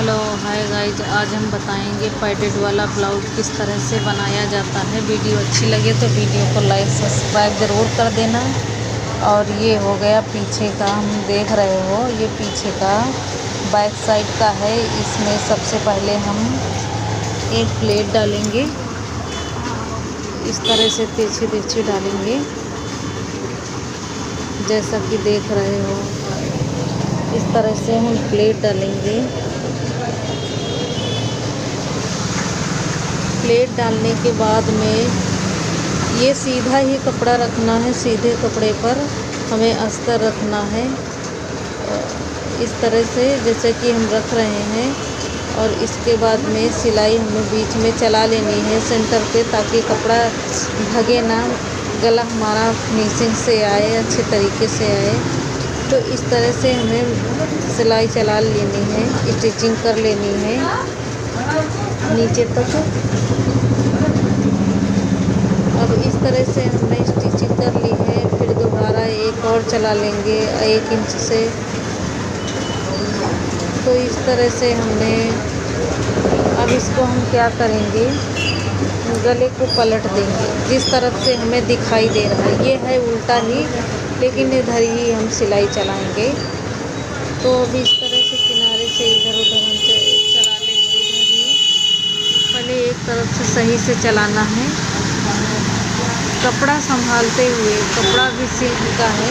Hello hi guys, आज हम बताएंगे पैडेड वाला ब्लाउज किस तरह से बनाया जाता है। वीडियो अच्छी लगे तो वीडियो को लाइक सब्सक्राइब ज़रूर कर देना। और ये हो गया पीछे का, हम देख रहे हो ये पीछे का बैक साइड का है। इसमें सबसे पहले हम एक प्लेट डालेंगे, इस तरह से तिरछी तिरछी डालेंगे जैसा कि देख रहे हो। इस तरह से हम प्लेट डालेंगे। प्लेट डालने के बाद में ये सीधा ही कपड़ा रखना है, सीधे कपड़े पर हमें अस्तर रखना है इस तरह से जैसे कि हम रख रहे हैं। और इसके बाद में सिलाई हमें बीच में चला लेनी है सेंटर पे, ताकि कपड़ा भगे ना, गला हमारा फिनिशिंग से आए, अच्छे तरीके से आए। तो इस तरह से हमें सिलाई चला लेनी है, स्टिचिंग कर लेनी है नीचे तक। अब इस तरह से हमने स्टिचिंग कर ली है, फिर दोबारा एक और चला लेंगे 1 इंच से। तो इस तरह से हमने, अब इसको हम क्या करेंगे, गले को पलट देंगे जिस तरफ से हमें दिखाई दे रहा है। ये है उल्टा ही, लेकिन इधर ही हम सिलाई चलाएंगे। तो अब इस तरह से किनारे से इधर उधर हम चला लेंगे। इधर ही पहले एक तरफ से सही से चलाना है, कपड़ा संभालते हुए। कपड़ा भी सिल्क का है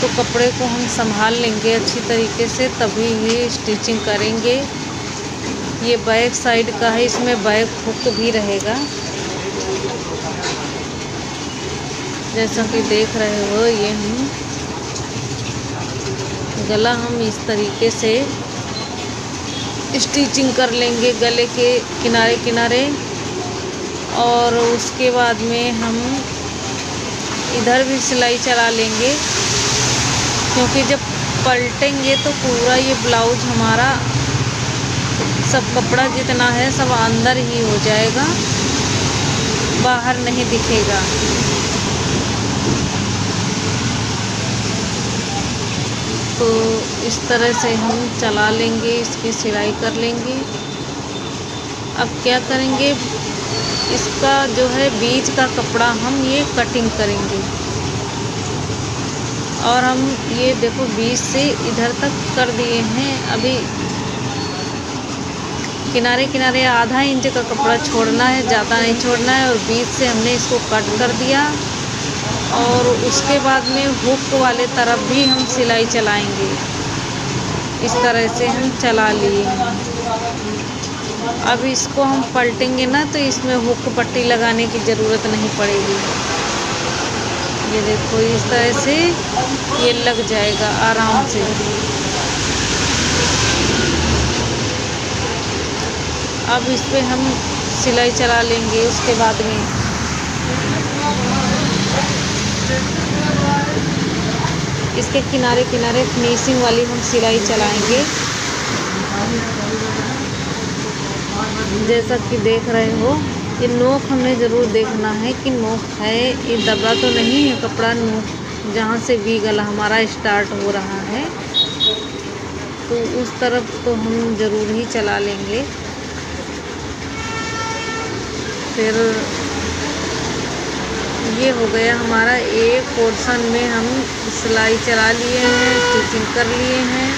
तो कपड़े को हम संभाल लेंगे अच्छी तरीके से, तभी ही स्टिचिंग करेंगे। ये बैक साइड का है, इसमें बैक हुक भी रहेगा जैसा कि देख रहे हो। ये हम गला हम इस तरीके से स्टिचिंग कर लेंगे गले के किनारे किनारे। और उसके बाद में हम इधर भी सिलाई चला लेंगे, क्योंकि जब पलटेंगे तो पूरा ये ब्लाउज हमारा सब कपड़ा जितना है सब अंदर ही हो जाएगा, बाहर नहीं दिखेगा। तो इस तरह से हम चला लेंगे, इसकी सिलाई कर लेंगे। अब क्या करेंगे, इसका जो है बीच का कपड़ा हम ये कटिंग करेंगे। और हम ये देखो बीच से इधर तक कर दिए हैं। अभी किनारे किनारे आधा इंच का कपड़ा छोड़ना है, ज़्यादा नहीं छोड़ना है। और बीच से हमने इसको कट कर दिया। और उसके बाद में हुक वाले तरफ भी हम सिलाई चलाएंगे, इस तरह से हम चला लिए। अब इसको हम पलटेंगे ना, तो इसमें हुक पट्टी लगाने की ज़रूरत नहीं पड़ेगी। ये देखो इस तरह से ये लग जाएगा आराम से। अब इस पे हम सिलाई चला लेंगे। उसके बाद में इसके किनारे किनारे फिनिशिंग वाली हम सिलाई चलाएंगे जैसा कि देख रहे हो। ये नोक हमने ज़रूर देखना है कि नोक है, ये दबा तो नहीं है कपड़ा। नोक जहाँ से भी गला हमारा स्टार्ट हो रहा है तो उस तरफ तो हम ज़रूर ही चला लेंगे। फिर ये हो गया हमारा एक पोर्शन में हम सिलाई चला लिए हैं, स्टिचिंग कर लिए हैं।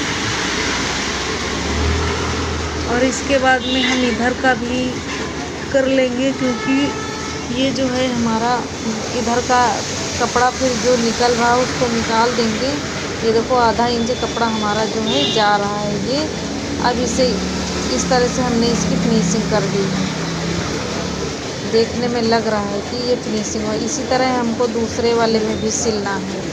और इसके बाद में हम इधर का भी कर लेंगे, क्योंकि ये जो है हमारा इधर का कपड़ा फिर जो निकल रहा है उसको निकाल देंगे। ये देखो आधा इंच कपड़ा हमारा जो है जा रहा है ये। अब इसे इस तरह से हमने इसकी फिनिशिंग कर दी, देखने में लग रहा है कि ये फिनिशिंग हो। इसी तरह हमको दूसरे वाले में भी सिलना है।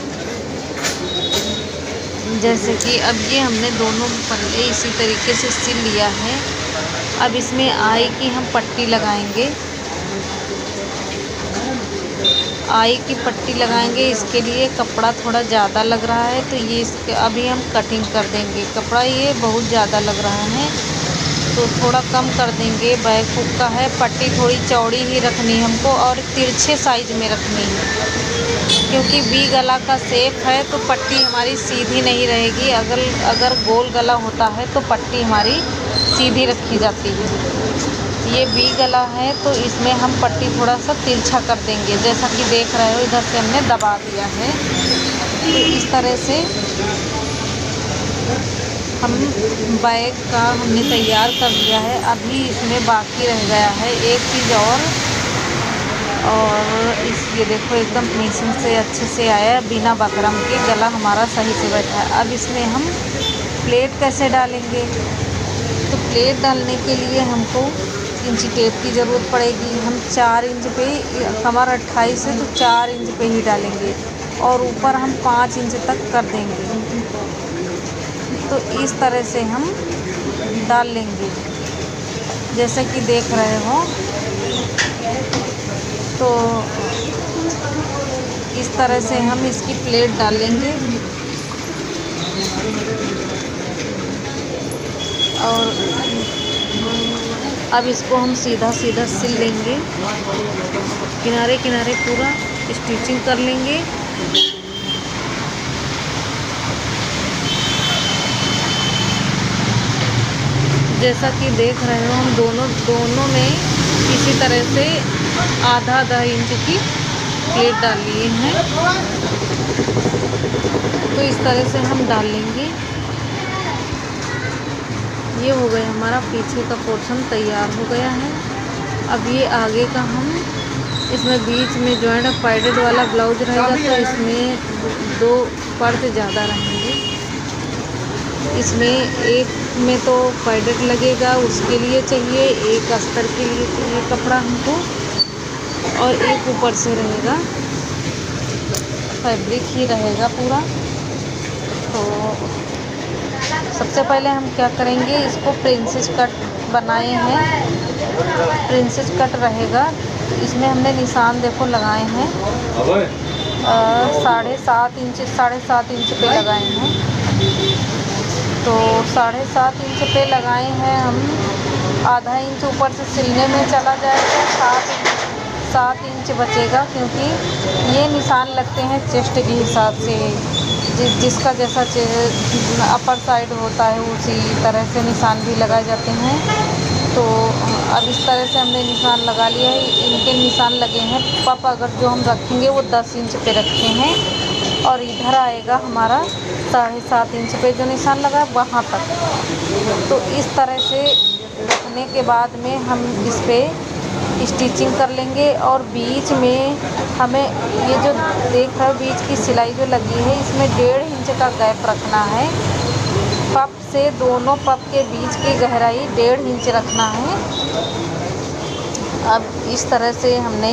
जैसे कि अब ये हमने दोनों पल्ले इसी तरीके से सिल लिया है। अब इसमें आई की हम पट्टी लगाएंगे, आई की पट्टी लगाएंगे। इसके लिए कपड़ा थोड़ा ज़्यादा लग रहा है तो ये इसके अभी हम कटिंग कर देंगे। कपड़ा ये बहुत ज़्यादा लग रहा है तो थोड़ा कम कर देंगे। बैक हुक का है, पट्टी थोड़ी चौड़ी ही रखनी है हमको और तिरछे साइज में रखनी है, क्योंकि वी गला का शेप है तो पट्टी हमारी सीधी नहीं रहेगी। अगर गोल गला होता है तो पट्टी हमारी सीधी रखी जाती है। ये वी गला है तो इसमें हम पट्टी थोड़ा सा तिरछा कर देंगे, जैसा कि देख रहे हो इधर से हमने दबा दिया है। तो इस तरह से हम बैग का हमने तैयार कर लिया है। अभी इसमें बाकी रह गया है एक चीज़ और ये देखो एकदम फिनिशिंग से अच्छे से आया, बिना बकरम के गला हमारा सही से बैठा है। अब इसमें हम प्लेट कैसे डालेंगे, तो प्लेट डालने के लिए हमको इंची टेप की ज़रूरत पड़ेगी। हम 4 इंच पे, कमर 28 है तो 4 इंच पे ही डालेंगे और ऊपर हम 5 इंच तक कर देंगे। तो इस तरह से हम डाल लेंगे जैसे कि देख रहे हो। तो इस तरह से हम इसकी प्लेट डालेंगे और अब इसको हम सीधा सीधा सिल लेंगे, किनारे किनारे पूरा स्टिचिंग कर लेंगे। जैसा कि देख रहे हो हम दोनों में इसी तरह से आधा इंच की प्लेट डाल लिए हैं। तो इस तरह से हम डाल लेंगे। ये हो गया हमारा पीछे का पोर्शन तैयार हो गया है। अब ये आगे का हम इसमें बीच में जॉइंट पैडेड वाला ब्लाउज रहेगा तो इसमें 2 पर्द ज़्यादा रहेंगे। इसमें एक में तो पैडेड लगेगा, उसके लिए चाहिए एक अस्तर के लिए चाहिए कपड़ा हमको, और एक ऊपर से रहेगा, फैब्रिक ही रहेगा पूरा। तो सबसे पहले हम क्या करेंगे, इसको प्रिंसेस कट बनाए हैं। प्रिंसेस कट रहेगा, इसमें हमने निशान देखो लगाए हैं 7.5 इंच पे लगाए हैं। तो 7.5 इंच पे लगाए हैं हम। आधा इंच ऊपर से सिलने में चला जाएगा, 7 इंच बचेगा, क्योंकि ये निशान लगते हैं चेस्ट के हिसाब से। जिसका जैसा अपर साइड होता है उसी तरह से निशान भी लगाए जाते हैं। तो अब इस तरह से हमने निशान लगा लिया है। इनके निशान लगे हैं पप अगर जो हम रखेंगे वो 10 इंच पे रखे हैं, और इधर आएगा हमारा 7.5 इंच पे जो निशान लगा है वहाँ तक। तो इस तरह से रखने के बाद में हम इस पर स्टिचिंग कर लेंगे। और बीच में हमें ये जो देख रहे हो बीच की सिलाई जो लगी है इसमें 1.5 इंच का गैप रखना है। पप से दोनों पप के बीच की गहराई 1.5 इंच रखना है। अब इस तरह से हमने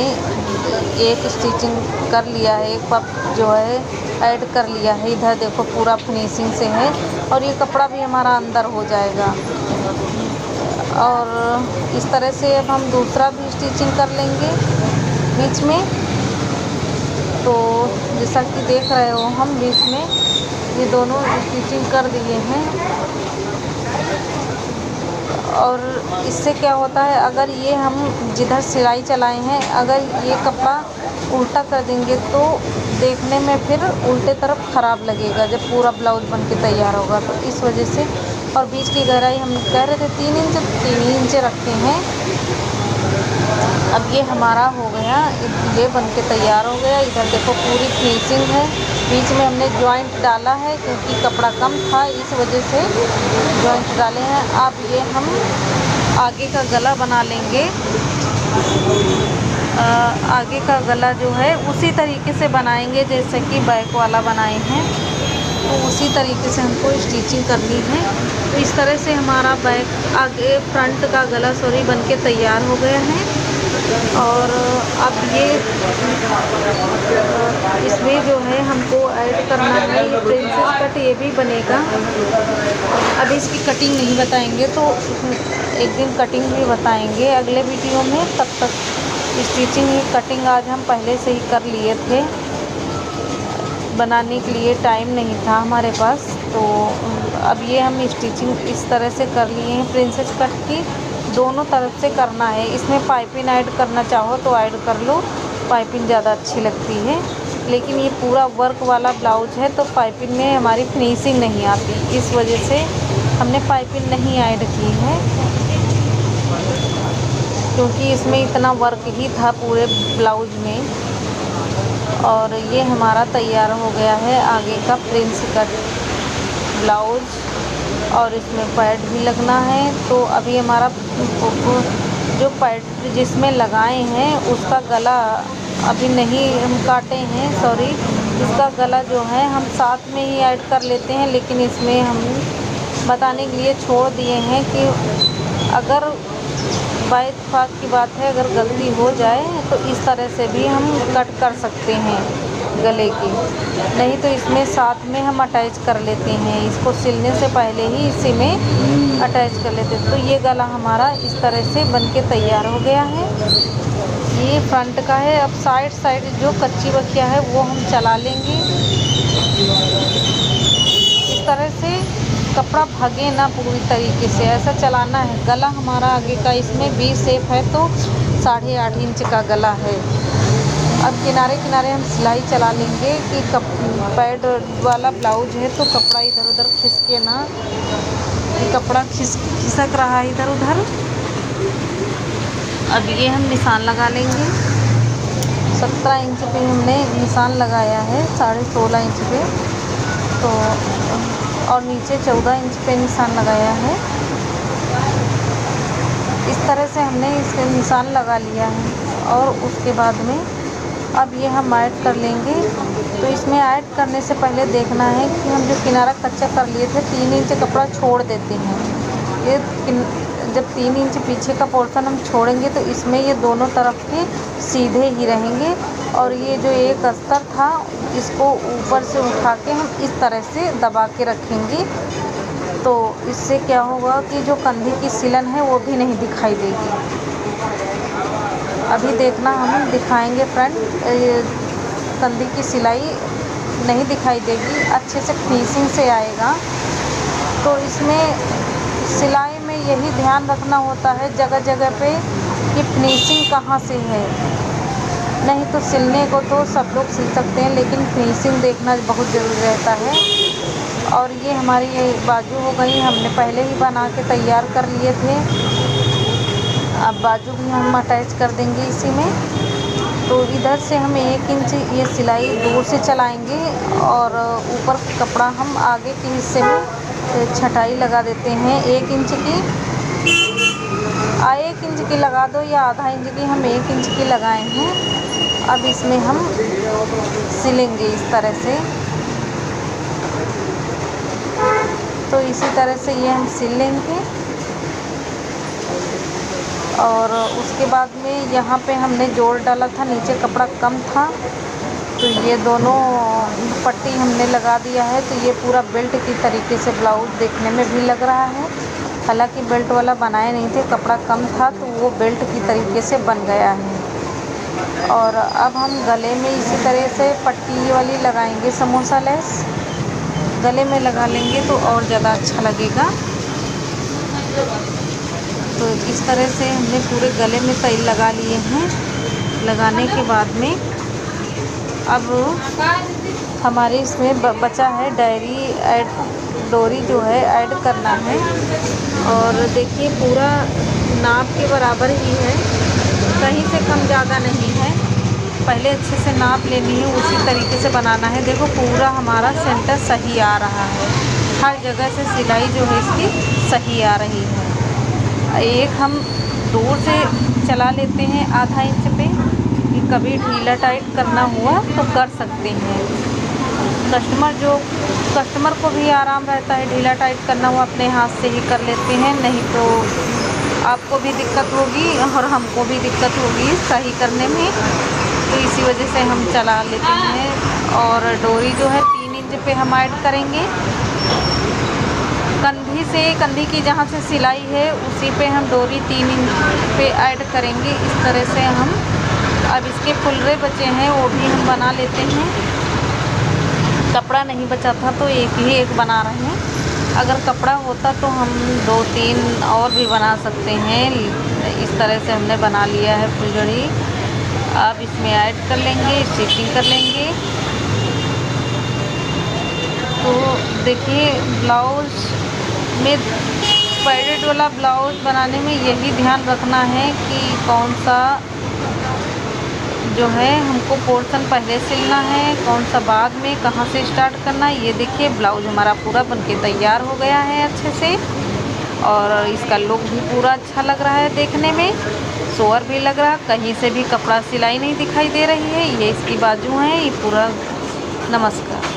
एक स्टिचिंग कर लिया है, एक पप जो है ऐड कर लिया है। इधर देखो पूरा फिनिशिंग से है और ये कपड़ा भी हमारा अंदर हो जाएगा। और इस तरह से अब हम दूसरा भी स्टिचिंग कर लेंगे बीच में। तो जैसा कि देख रहे हो हम बीच में ये दोनों स्टिचिंग कर दिए हैं। और इससे क्या होता है, अगर ये हम जिधर सिलाई चलाए हैं अगर ये कपड़ा उल्टा कर देंगे तो देखने में फिर उल्टे तरफ ख़राब लगेगा जब पूरा ब्लाउज बन के तैयार होगा। तो इस वजह से, और बीच की गहराई हम कह रहे थे 3 इंच रखते हैं। अब ये हमारा हो गया, ये बन के तैयार हो गया। इधर देखो पूरी फिनिशिंग है। बीच में हमने जॉइंट डाला है क्योंकि कपड़ा कम था, इस वजह से जॉइंट डाले हैं। अब ये हम आगे का गला बना लेंगे। आगे का गला जो है उसी तरीके से बनाएंगे जैसे कि बैक वाला बनाए हैं, तो उसी तरीके से हमको स्टिचिंग करनी है। तो इस तरह से हमारा बैक आगे फ्रंट का गला बन के तैयार हो गया है। और अब ये इसमें जो है हमको ऐड करना है ये प्रिंसेस कट, ये भी बनेगा। अब इसकी कटिंग नहीं बताएंगे तो एक दिन कटिंग भी बताएंगे अगले वीडियो में। तब तक स्टिचिंग ही कटिंग आज हम पहले से ही कर लिए थे, बनाने के लिए टाइम नहीं था हमारे पास। तो अब ये हम स्टिचिंग इस तरह से कर लिए हैं प्रिंसेस कट की, दोनों तरफ से करना है। इसमें पाइपिंग ऐड करना चाहो तो ऐड कर लो, पाइपिंग ज़्यादा अच्छी लगती है। लेकिन ये पूरा वर्क वाला ब्लाउज है तो पाइपिंग में हमारी फिनिशिंग नहीं आती, इस वजह से हमने पाइपिंग नहीं ऐड की है, क्योंकि इसमें इतना वर्क ही था पूरे ब्लाउज में। और ये हमारा तैयार हो गया है आगे का प्रिंस कट ब्लाउज, और इसमें पैड भी लगना है। तो अभी हमारा जो पैड जिसमें लगाए हैं उसका गला अभी नहीं हम काटे हैं, सॉरी, इसका गला जो है हम साथ में ही ऐड कर लेते हैं। लेकिन इसमें हम बताने के लिए छोड़ दिए हैं कि अगर बाय इत्तेफाक की बात है, अगर गलती हो जाए तो इस तरह से भी हम कट कर सकते हैं गले की, नहीं तो इसमें साथ में हम अटैच कर लेते हैं, इसको सिलने से पहले ही इसी में अटैच कर लेते हैं। तो ये गला हमारा इस तरह से बनके तैयार हो गया है। ये फ्रंट का है। अब साइड जो कच्ची बकिया है वो हम चला लेंगे इस तरह से, कपड़ा भागे ना पूरी तरीके से, ऐसा चलाना है। गला हमारा आगे का इसमें वी शेप है तो 8.5 इंच का गला है। अब किनारे किनारे हम सिलाई चला लेंगे कि पैड वाला ब्लाउज है तो कपड़ा इधर उधर खिसके ना, कि कपड़ा खिसक रहा है इधर उधर। अब ये हम निशान लगा लेंगे, 17 इंच पे हमने निशान लगाया है, 16.5 इंच पे, तो और नीचे 14 इंच पे निशान लगाया है। इस तरह से हमने इसके निशान लगा लिया है। और उसके बाद में अब ये हम ऐड कर लेंगे। तो इसमें ऐड करने से पहले देखना है कि हम जो किनारा कच्चा कर लिए थे 3 इंच कपड़ा छोड़ देते हैं। ये जब 3 इंच पीछे का पोर्शन हम छोड़ेंगे तो इसमें ये दोनों तरफ के सीधे ही रहेंगे। और ये जो एक अस्तर था इसको ऊपर से उठा के हम इस तरह से दबा के रखेंगे, तो इससे क्या होगा कि जो कंधे की सिलन है वो भी नहीं दिखाई देगी। अभी देखना हम दिखाएंगे फ्रंट, कंधे की सिलाई नहीं दिखाई देगी, अच्छे से फिनिशिंग से आएगा। तो इसमें सिलाई में यही ध्यान रखना होता है जगह जगह पे कि फिनिशिंग कहाँ से है। नहीं तो सिलने को तो सब लोग सिल सकते हैं, लेकिन फिनिशिंग देखना बहुत ज़रूरी रहता है। और ये हमारी ये बाजू हो गई, हमने पहले ही बना के तैयार कर लिए थे। अब बाजू भी हम अटैच कर देंगे इसी में। तो इधर से हम 1 इंच ये सिलाई दूर से चलाएंगे और ऊपर कपड़ा हम आगे के हिस्से में छटाई लगा देते हैं 1 इंच की। 1 इंच की लगा दो या आधा इंच की, हम 1 इंच की लगाए हैं। अब इसमें हम सिलेंगे इस तरह से। तो इसी तरह से ये हम सिल लेंगे। और उसके बाद में यहाँ पे हमने जोड़ डाला था, नीचे कपड़ा कम था तो ये दोनों पट्टी हमने लगा दिया है। तो ये पूरा बेल्ट की तरीके से ब्लाउज देखने में भी लग रहा है। हालांकि बेल्ट वाला बनाए नहीं थे, कपड़ा कम था तो वो बेल्ट की तरीके से बन गया है। और अब हम गले में इसी तरह से पट्टी वाली लगाएंगे, समोसा लेस गले में लगा लेंगे तो और ज़्यादा अच्छा लगेगा। तो इस तरह से हमने पूरे गले में तैल लगा लिए हैं। लगाने के बाद में अब हमारे इसमें बचा है डोरी जो है ऐड करना है। और देखिए पूरा नाप के बराबर ही है, कहीं से कम ज़्यादा नहीं है। पहले अच्छे से नाप लेनी है, उसी तरीके से बनाना है। देखो पूरा हमारा सेंटर सही आ रहा है, हर जगह से सिलाई जो है इसकी सही आ रही है। एक हम दूर से चला लेते हैं आधा इंच पे, कि कभी ढीला टाइट करना हुआ तो कर सकते हैं। कस्टमर को भी आराम रहता है, ढीला टाइट करना हुआ अपने हाथ से ही कर लेते हैं, नहीं तो आपको भी दिक्कत होगी और हमको भी दिक्कत होगी सही करने में। तो इसी वजह से हम चला लेते हैं। और डोरी जो है 3 इंच पे हम ऐड करेंगे। कंधी की जहाँ से सिलाई है उसी पे हम डोरी 3 इंच पे ऐड करेंगे। इस तरह से हम अब इसके फुलरे बचे हैं वो भी हम बना लेते हैं। कपड़ा नहीं बचा था तो एक ही एक बना रहे हैं। अगर कपड़ा होता तो हम 2-3 और भी बना सकते हैं। इस तरह से हमने बना लिया है फुलझड़ी। अब इसमें ऐड कर लेंगे, स्टिचिंग कर लेंगे। तो देखिए ब्लाउज़ में पैडेड वाला ब्लाउज़ बनाने में यही ध्यान रखना है कि कौन सा जो है हमको पोर्शन पहले सिलना है, कौन सा बाद में, कहाँ से स्टार्ट करना है। ये देखिए ब्लाउज़ हमारा पूरा बनके तैयार हो गया है अच्छे से, और इसका लुक भी पूरा अच्छा लग रहा है देखने में, सोवर भी लग रहा है, कहीं से भी कपड़ा सिलाई नहीं दिखाई दे रही है। ये इसकी बाजू हैं, ये पूरा। नमस्कार।